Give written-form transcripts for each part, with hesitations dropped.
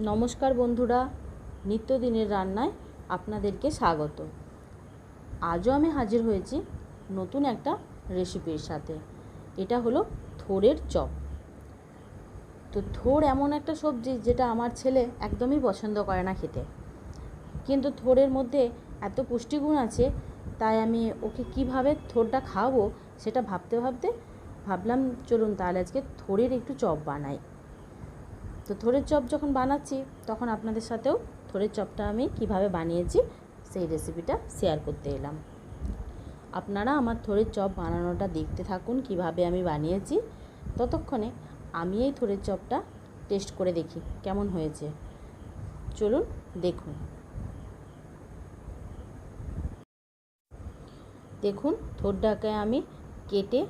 নমস্কার বন্ধুরা, নিত্যদিনের রান্নায় আপনাদেরকে স্বাগত। আজও আমি হাজির হয়েছি নতুন একটা রেসিপির সাথে। এটা হলো থোড়ের চপ। তো থোড় এমন একটা সবজি যেটা আমার ছেলে একদমই পছন্দ করে না খেতে, কিন্তু থোড়ের মধ্যে এত পুষ্টিগুণ আছে, তাই আমি ওকে কিভাবে থোড়টা খাওয়াবো সেটা ভাবতে ভাবলাম চলুন তাহলে আজকে থোড়ের একটু চপ বানাই। তো থোড়ের চপ যখন বানাচ্ছি তখন আপনাদের সাথেও থোড়ের চপটা আমি কিভাবে বানিয়েছি সেই রেসিপিটা শেয়ার করতে এলাম। আপনারা আমার থোড়ের চপ বানানোটা দেখতে থাকুন কিভাবে আমি বানিয়েছি। ততক্ষণে আমি এই থোড়ের চপটা টেস্ট করে দেখি কেমন হয়েছে। চলুন দেখুন। দেখুন, থোড়টাকে আমি কেটে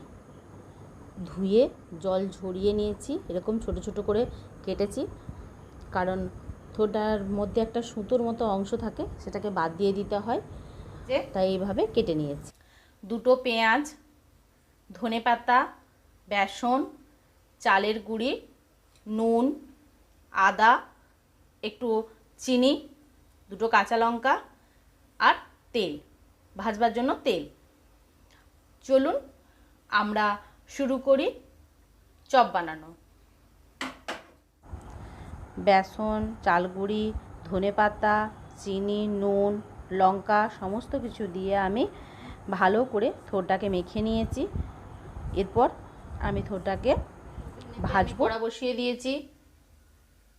ধুয়ে জল ঝরিয়ে নিয়েছি। এরকম ছোট ছোট করে কেটেছি, কারণ থোড়টার মধ্যে একটা সুতোর মতো অংশ থাকে, সেটাকে বাদ দিয়ে দিতে হয়, তাই এইভাবে কেটে নিয়েছি। দুটো পেঁয়াজ, ধনেপাতা, বেসন, চালের গুঁড়ি, নুন, আদা, একটু চিনি, দুটো কাঁচা লঙ্কা আর তেল, ভাজবার জন্য তেল। চলুন আমরা শুরু করি চপ বানানো। বেসন, চালগুঁড়ি, ধনেপাতা, চিনি, নুন, লঙ্কা সমস্ত কিছু দিয়ে আমি ভালো করে থোড়টাকে মেখে নিয়েছি। এরপর আমি থোড়টাকে ভাজবো। কড়া বসিয়ে দিয়েছি,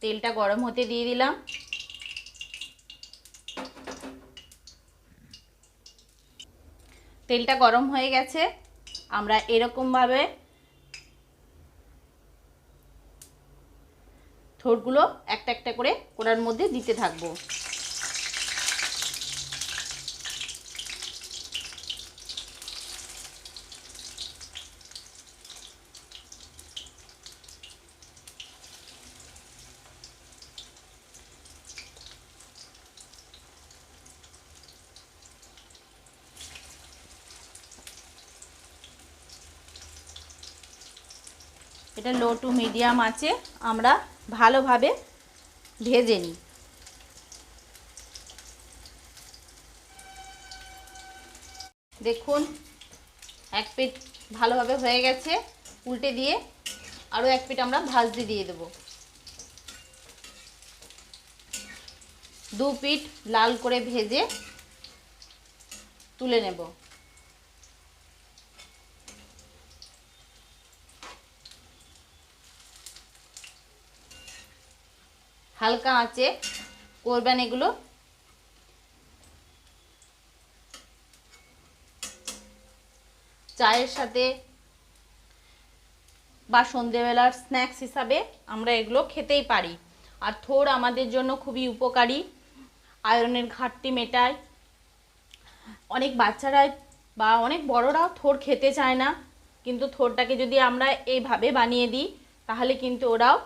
তেলটা গরম হতে দিয়ে দিলাম। তেলটা গরম হয়ে গেছে, আমরা এরকমভাবে থোড়গুলো একটা একটা করে কড়ার মধ্যে দিতে থাকবো। এটা লো টু মিডিয়াম আছে আমরা ভালোভাবে ভেজে নিই। দেখুন, এক পিঠ ভালোভাবে হয়ে গেছে, উল্টে দিয়ে আরও এক পিঠ আমরা ভাজতে দিয়ে দেব। দু পিঠ লাল করে ভেজে তুলে নেব। হালকা আঁচে করবেন এগুলো। চায়ের সাথে বা সন্ধেবেলার স্ন্যাক্স হিসাবে আমরা এগুলো খেতেই পারি। আর থোড় আমাদের জন্য খুবই উপকারী, আয়রনের ঘাটতি মেটায়। অনেক বাচ্চারাই বা অনেক বড়রাও থোড় খেতে চায় না, কিন্তু থোড়টাকে যদি আমরা এইভাবে বানিয়ে দিই তাহলে কিন্তু ওরাও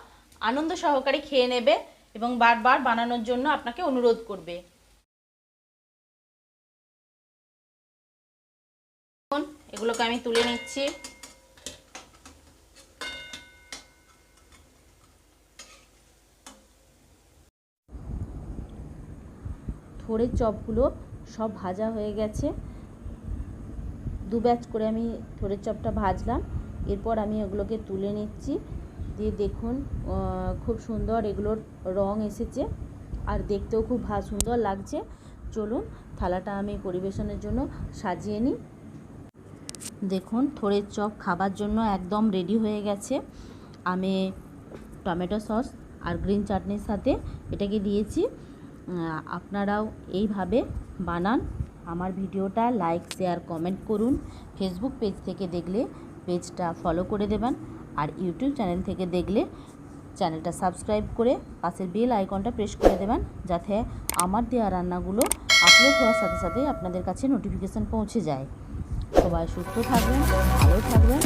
আনন্দ সহকারে খেয়ে নেবে এবং বারবার বানানোর জন্য আপনাকে অনুরোধ করবে। এগুলোকে আমি তুলে নিচ্ছি। থোড়ের চপগুলো সব ভাজা হয়ে গেছে। দু ব্যাচ করে আমি থোড়ের চপটা ভাজলাম। এরপর আমি ওগুলোকে তুলে নিচ্ছি। দিয়ে দেখুন খুব সুন্দর এগুলোর রং এসেছে আর দেখতেও খুব সুন্দর লাগছে। চলুন থালাটা আমি পরিবেশনের জন্য সাজিয়ে নিই। দেখুন, থোড়ের চপ খাবার জন্য একদম রেডি হয়ে গেছে। আমি টমেটো সস আর গ্রিন চাটনির সাথে এটাকে দিয়েছি। আপনারাও এইভাবে বানান। আমার ভিডিওটা লাইক, শেয়ার, কমেন্ট করুন। ফেসবুক পেজ থেকে দেখলে পেজটা ফলো করে দেবেন, আর ইউটিউব চ্যানেল থেকে দেখলে চ্যানেলটা সাবস্ক্রাইব করে পাশের বেল আইকনটা প্রেস করে দেবেন, যাতে আমার দেওয়া রান্নাগুলো আপলোড হওয়ার সাথে সাথে আপনাদের কাছে নোটিফিকেশান পৌঁছে যায়। সবাই সুস্থ থাকবেন, ভালো থাকবেন।